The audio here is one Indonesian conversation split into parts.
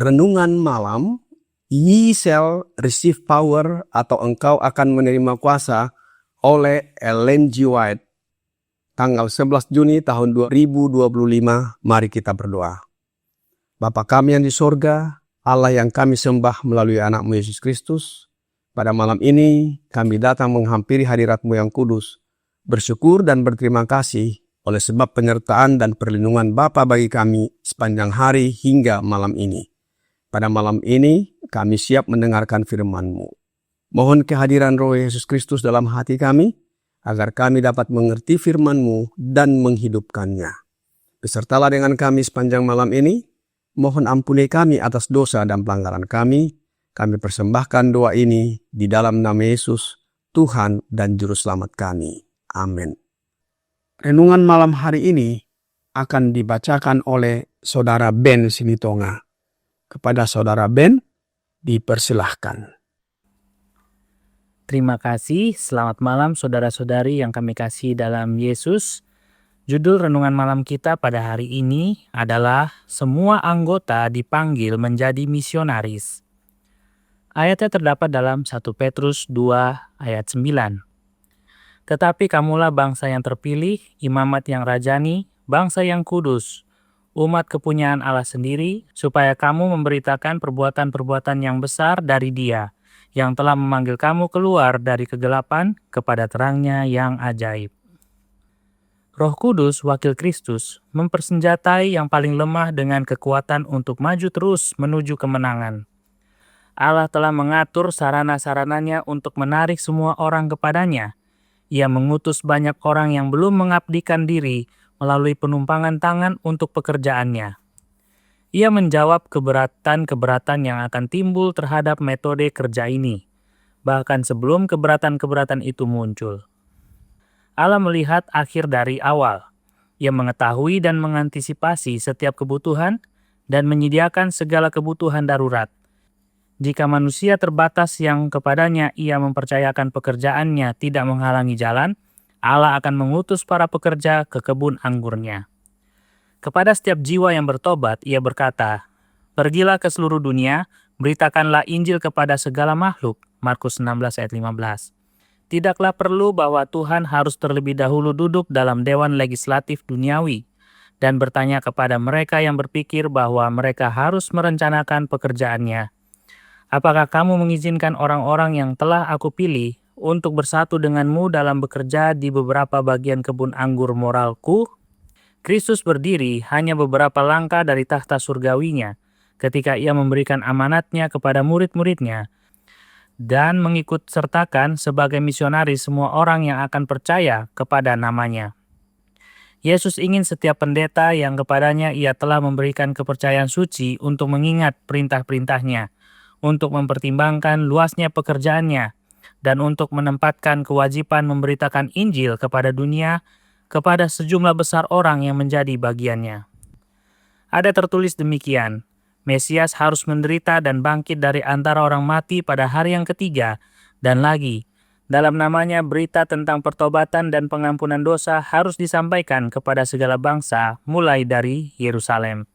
Renungan malam, Ye shall receive power atau engkau akan menerima kuasa oleh Ellen G. White. Tanggal 11 Juni tahun 2025, mari kita berdoa. Bapa kami yang di sorga, Allah yang kami sembah melalui anak-Mu Yesus Kristus, pada malam ini kami datang menghampiri hadirat-Mu yang kudus, bersyukur dan berterima kasih oleh sebab penyertaan dan perlindungan Bapa bagi kami sepanjang hari hingga malam ini. Pada malam ini, kami siap mendengarkan firman-Mu. Mohon kehadiran Roh Yesus Kristus dalam hati kami, agar kami dapat mengerti firman-Mu dan menghidupkannya. Besertalah dengan kami sepanjang malam ini, mohon ampuni kami atas dosa dan pelanggaran kami. Kami persembahkan doa ini di dalam nama Yesus, Tuhan dan Juru Selamat kami. Amin. Renungan malam hari ini akan dibacakan oleh Saudara Ben Sinitonga. Kepada Saudara Ben, dipersilahkan. Terima kasih, selamat malam saudara-saudari yang kami kasih dalam Yesus. Judul renungan malam kita pada hari ini adalah Semua Anggota Dipanggil Menjadi Misionaris. Ayatnya terdapat dalam 1 Petrus 2 ayat 9. Tetapi kamulah bangsa yang terpilih, imamat yang rajani, bangsa yang kudus, umat kepunyaan Allah sendiri, supaya kamu memberitakan perbuatan-perbuatan yang besar dari Dia, yang telah memanggil kamu keluar dari kegelapan kepada terangnya yang ajaib. Roh Kudus, wakil Kristus, mempersenjatai yang paling lemah dengan kekuatan untuk maju terus menuju kemenangan. Allah telah mengatur sarana-sarananya untuk menarik semua orang kepadanya. Ia mengutus banyak orang yang belum mengabdikan diri melalui penumpangan tangan untuk pekerjaannya. Ia menjawab keberatan-keberatan yang akan timbul terhadap metode kerja ini, bahkan sebelum keberatan-keberatan itu muncul. Allah melihat akhir dari awal. Ia mengetahui dan mengantisipasi setiap kebutuhan dan menyediakan segala kebutuhan darurat. Jika manusia terbatas yang kepadanya ia mempercayakan pekerjaannya tidak menghalangi jalan, Allah akan mengutus para pekerja ke kebun anggurnya. Kepada setiap jiwa yang bertobat, ia berkata, "Pergilah ke seluruh dunia, beritakanlah Injil kepada segala makhluk." Markus 16 ayat 15. Tidaklah perlu bahwa Tuhan harus terlebih dahulu duduk dalam dewan legislatif duniawi dan bertanya kepada mereka yang berpikir bahwa mereka harus merencanakan pekerjaannya. Apakah kamu mengizinkan orang-orang yang telah aku pilih untuk bersatu denganmu dalam bekerja di beberapa bagian kebun anggur moralku? Kristus berdiri hanya beberapa langkah dari takhta surgawinya ketika ia memberikan amanatnya kepada murid-muridnya dan mengikut sertakan sebagai misionaris semua orang yang akan percaya kepada namanya. Yesus ingin setiap pendeta yang kepadanya ia telah memberikan kepercayaan suci untuk mengingat perintah-perintahnya, untuk mempertimbangkan luasnya pekerjaannya, dan untuk menempatkan kewajiban memberitakan Injil kepada dunia, kepada sejumlah besar orang yang menjadi bagiannya. Ada tertulis demikian, Mesias harus menderita dan bangkit dari antara orang mati pada hari yang ketiga, dan lagi, dalam namanya berita tentang pertobatan dan pengampunan dosa harus disampaikan kepada segala bangsa, mulai dari Yerusalem.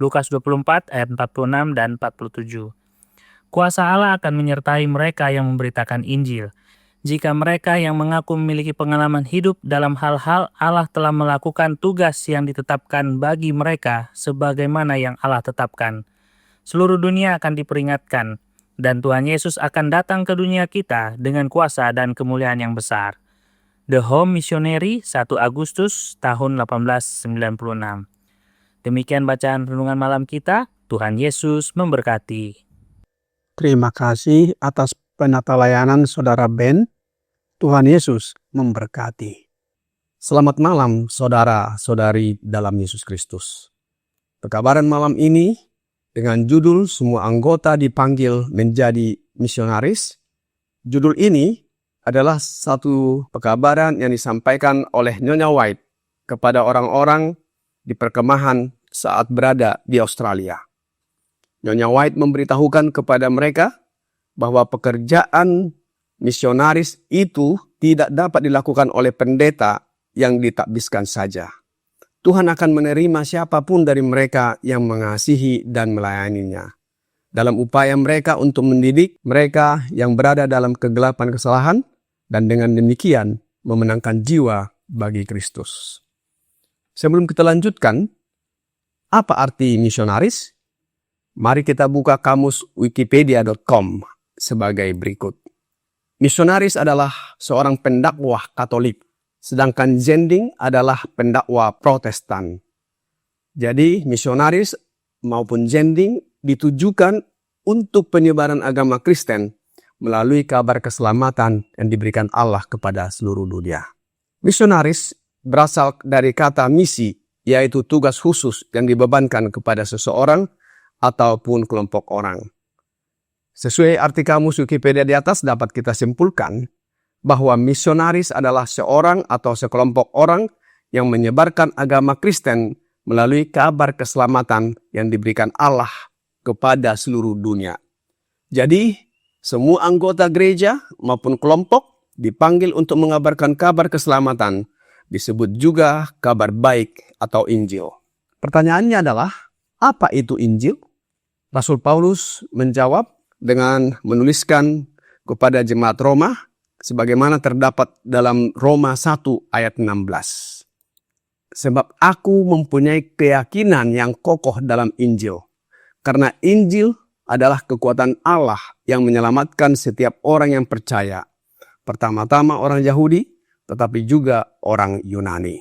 Lukas 24 ayat 46 dan 47. Kuasa Allah akan menyertai mereka yang memberitakan Injil. Jika mereka yang mengaku memiliki pengalaman hidup dalam hal-hal Allah telah melakukan tugas yang ditetapkan bagi mereka sebagaimana yang Allah tetapkan. Seluruh dunia akan diperingatkan, dan Tuhan Yesus akan datang ke dunia kita dengan kuasa dan kemuliaan yang besar. The Home Missionary, 1 Agustus tahun 1896. Demikian bacaan renungan malam kita. Tuhan Yesus memberkati. Terima kasih atas penata layanan Saudara Ben. Tuhan Yesus memberkati. Selamat malam saudara-saudari dalam Yesus Kristus. Pekabaran malam ini dengan judul semua anggota dipanggil menjadi misionaris. Judul ini adalah satu pekabaran yang disampaikan oleh Nyonya White kepada orang-orang di perkemahan saat berada di Australia. Nyonya White memberitahukan kepada mereka bahwa pekerjaan misionaris itu tidak dapat dilakukan oleh pendeta yang ditakbiskan saja. Tuhan akan menerima siapapun dari mereka yang mengasihi dan melayaninya. Dalam upaya mereka untuk mendidik mereka yang berada dalam kegelapan kesalahan dan dengan demikian memenangkan jiwa bagi Kristus. Sebelum kita lanjutkan, apa arti misionaris? Mari kita buka kamus wikipedia.com sebagai berikut. Misionaris adalah seorang pendakwah Katolik, sedangkan zending adalah pendakwah Protestan. Jadi misionaris maupun zending ditujukan untuk penyebaran agama Kristen melalui kabar keselamatan yang diberikan Allah kepada seluruh dunia. Misionaris berasal dari kata misi, yaitu tugas khusus yang dibebankan kepada seseorang ataupun kelompok orang. Sesuai arti kamus Wikipedia di atas dapat kita simpulkan bahwa misionaris adalah seorang atau sekelompok orang yang menyebarkan agama Kristen melalui kabar keselamatan yang diberikan Allah kepada seluruh dunia. Jadi, semua anggota gereja maupun kelompok dipanggil untuk mengabarkan kabar keselamatan, disebut juga kabar baik atau Injil. Pertanyaannya adalah, apa itu Injil? Rasul Paulus menjawab dengan menuliskan kepada jemaat Roma sebagaimana terdapat dalam Roma 1 ayat 16. Sebab aku mempunyai keyakinan yang kokoh dalam Injil, karena Injil adalah kekuatan Allah yang menyelamatkan setiap orang yang percaya, pertama-tama orang Yahudi, tetapi juga orang Yunani.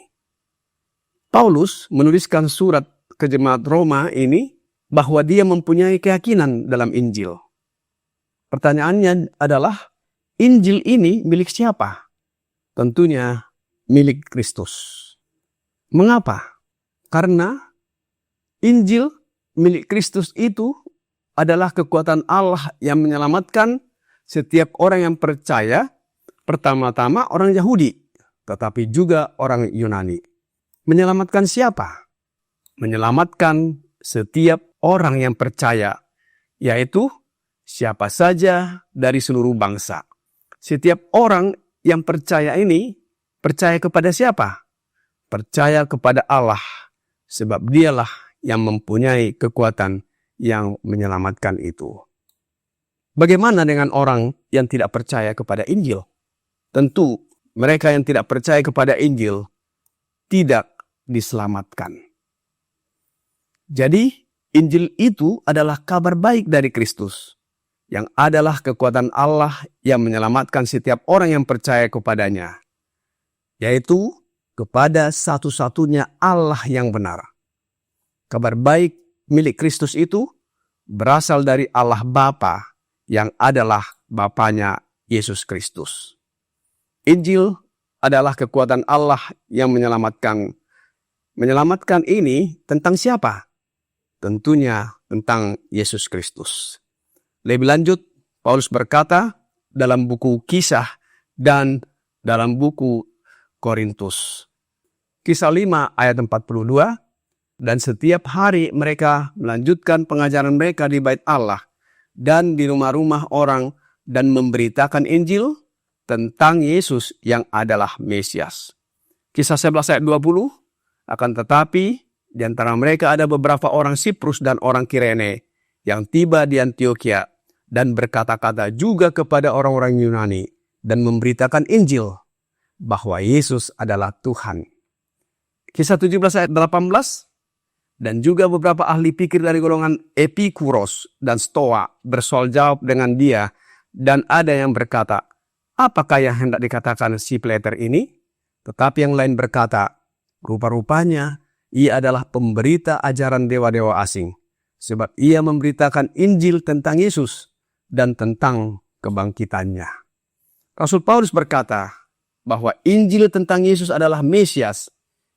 Paulus menuliskan surat ke jemaat Roma ini bahwa dia mempunyai keyakinan dalam Injil. Pertanyaannya adalah, Injil ini milik siapa? Tentunya milik Kristus. Mengapa? Karena Injil milik Kristus itu adalah kekuatan Allah yang menyelamatkan setiap orang yang percaya, pertama-tama orang Yahudi, tetapi juga orang Yunani. Menyelamatkan siapa? Menyelamatkan setiap orang yang percaya, yaitu siapa saja dari seluruh bangsa. Setiap orang yang percaya ini, percaya kepada siapa? Percaya kepada Allah, sebab dialah yang mempunyai kekuatan yang menyelamatkan itu. Bagaimana dengan orang yang tidak percaya kepada Injil? Tentu, mereka yang tidak percaya kepada Injil tidak diselamatkan. Jadi, Injil itu adalah kabar baik dari Kristus, yang adalah kekuatan Allah yang menyelamatkan setiap orang yang percaya kepadanya, yaitu kepada satu-satunya Allah yang benar. Kabar baik milik Kristus itu berasal dari Allah Bapa yang adalah Bapanya Yesus Kristus. Injil adalah kekuatan Allah yang menyelamatkan. Menyelamatkan ini tentang siapa? Tentunya tentang Yesus Kristus. Lebih lanjut, Paulus berkata dalam buku Kisah dan dalam buku Korintus. Kisah 5 ayat 42, dan setiap hari mereka melanjutkan pengajaran mereka di bait Allah dan di rumah-rumah orang dan memberitakan Injil tentang Yesus yang adalah Mesias. Kisah 11 ayat 20, akan tetapi di antara mereka ada beberapa orang Siprus dan orang Kirene yang tiba di Antioquia, dan berkata-kata juga kepada orang-orang Yunani dan memberitakan Injil bahwa Yesus adalah Tuhan. Kisah 17 ayat 18, dan juga beberapa ahli pikir dari golongan Epikuros dan Stoa bersoal jawab dengan dia, dan ada yang berkata, apakah yang hendak dikatakan si Plater ini? Tetapi yang lain berkata, rupa-rupanya ia adalah pemberita ajaran dewa-dewa asing, sebab ia memberitakan Injil tentang Yesus dan tentang kebangkitannya. Rasul Paulus berkata bahwa Injil tentang Yesus adalah Mesias,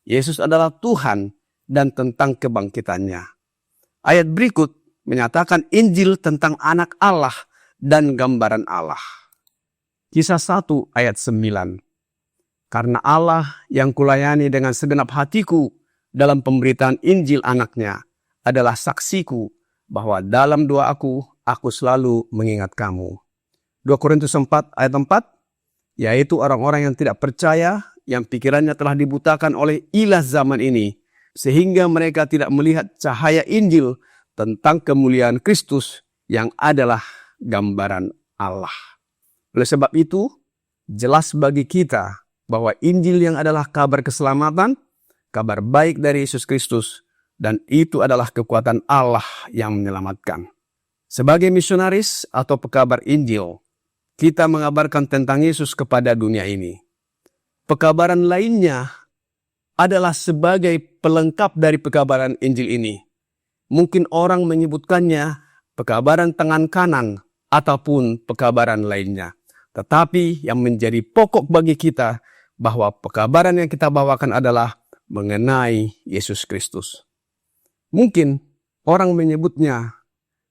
Yesus adalah Tuhan, dan tentang kebangkitannya. Ayat berikut menyatakan Injil tentang anak Allah dan gambaran Allah. Kisah 1 ayat 9. Karena Allah yang kulayani dengan segenap hatiku dalam pemberitaan Injil anaknya adalah saksiku bahwa dalam doa aku selalu mengingat kamu. 2 Korintus 4 ayat 4, yaitu orang-orang yang tidak percaya, yang pikirannya telah dibutakan oleh ilah zaman ini, sehingga mereka tidak melihat cahaya Injil tentang kemuliaan Kristus yang adalah gambaran Allah. Oleh sebab itu, jelas bagi kita bahwa Injil yang adalah kabar keselamatan, kabar baik dari Yesus Kristus, dan itu adalah kekuatan Allah yang menyelamatkan. Sebagai misionaris atau pekabar Injil, kita mengabarkan tentang Yesus kepada dunia ini. Pekabaran lainnya adalah sebagai pelengkap dari pekabaran Injil ini. Mungkin orang menyebutkannya pekabaran tangan kanan ataupun pekabaran lainnya. Tetapi yang menjadi pokok bagi kita bahwa pekabaran yang kita bawakan adalah mengenai Yesus Kristus. Mungkin orang menyebutnya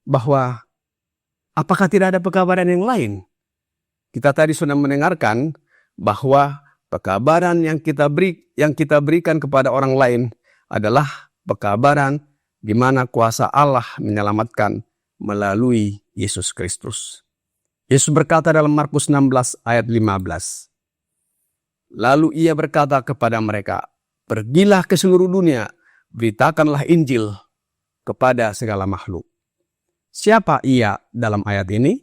bahwa apakah tidak ada pekabaran yang lain? Kita tadi sudah mendengarkan bahwa pekabaran yang kita berikan kepada orang lain adalah pekabaran di mana kuasa Allah menyelamatkan melalui Yesus Kristus. Yesus berkata dalam Markus 16 ayat 15. Lalu ia berkata kepada mereka, pergilah ke seluruh dunia, beritakanlah Injil kepada segala makhluk. Siapa ia dalam ayat ini?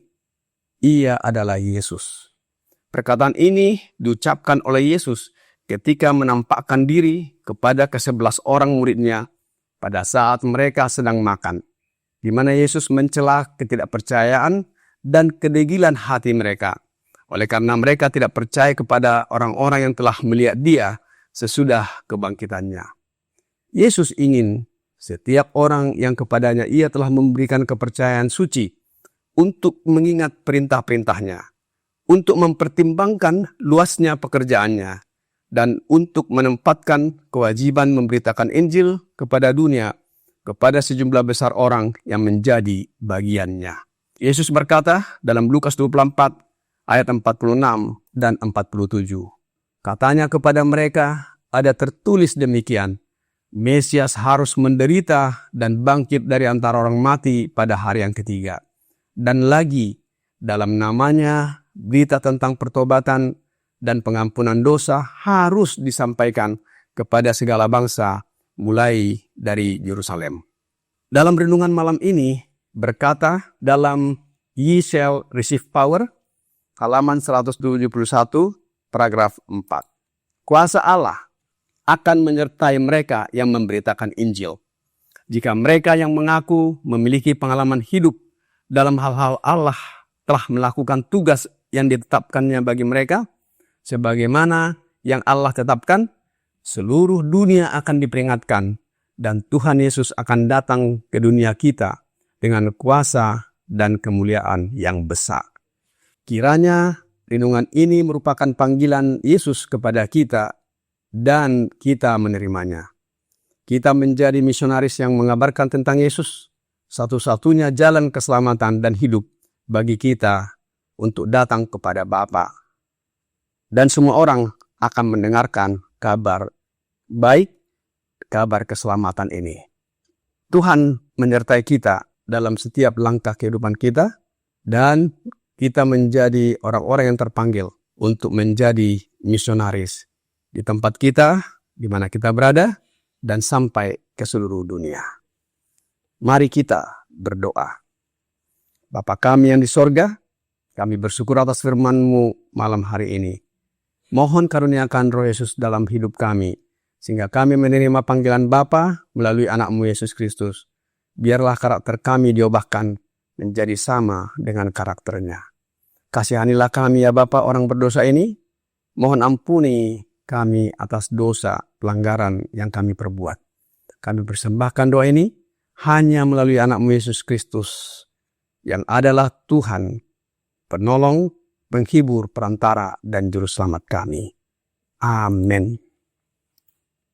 Ia adalah Yesus. Perkataan ini diucapkan oleh Yesus ketika menampakkan diri kepada ke-11 orang muridnya pada saat mereka sedang makan, di mana Yesus mencela ketidakpercayaan dan kedegilan hati mereka, oleh karena mereka tidak percaya kepada orang-orang yang telah melihat dia sesudah kebangkitannya. Yesus ingin setiap orang yang kepadanya ia telah memberikan kepercayaan suci untuk mengingat perintah-perintahnya, untuk mempertimbangkan luasnya pekerjaannya, dan untuk menempatkan kewajiban memberitakan Injil kepada dunia, kepada sejumlah besar orang yang menjadi bagiannya. Yesus berkata dalam Lukas 24 ayat 46 dan 47. Katanya kepada mereka, ada tertulis demikian, Mesias harus menderita dan bangkit dari antara orang mati pada hari yang ketiga. Dan lagi, dalam namanya, berita tentang pertobatan dan pengampunan dosa harus disampaikan kepada segala bangsa, mulai dari Yerusalem. Dalam renungan malam ini, berkata dalam Ye shall receive power, halaman 171, paragraf 4. Kuasa Allah akan menyertai mereka yang memberitakan Injil. Jika mereka yang mengaku memiliki pengalaman hidup dalam hal-hal Allah telah melakukan tugas yang ditetapkannya bagi mereka, sebagaimana yang Allah tetapkan, seluruh dunia akan diperingatkan dan Tuhan Yesus akan datang ke dunia kita dengan kuasa dan kemuliaan yang besar. Kiranya renungan ini merupakan panggilan Yesus kepada kita dan kita menerimanya. Kita menjadi misionaris yang mengabarkan tentang Yesus, satu-satunya jalan keselamatan dan hidup bagi kita untuk datang kepada Bapa. Dan semua orang akan mendengarkan kabar baik, kabar keselamatan ini. Tuhan menyertai kita dalam setiap langkah kehidupan kita, dan kita menjadi orang-orang yang terpanggil untuk menjadi misionaris di tempat kita, di mana kita berada, dan sampai ke seluruh dunia. Mari kita berdoa. Bapa kami yang di sorga, kami bersyukur atas firman-Mu malam hari ini. Mohon karuniakan Roh Yesus dalam hidup kami, sehingga kami menerima panggilan Bapa melalui anak-Mu Yesus Kristus. Biarlah karakter kami diubahkan menjadi sama dengan karakternya. Kasihanilah kami ya Bapa orang berdosa ini. Mohon ampuni kami atas dosa pelanggaran yang kami perbuat. Kami persembahkan doa ini hanya melalui anak-Mu Yesus Kristus yang adalah Tuhan, penolong, penghibur, perantara, dan juru selamat kami. Amin.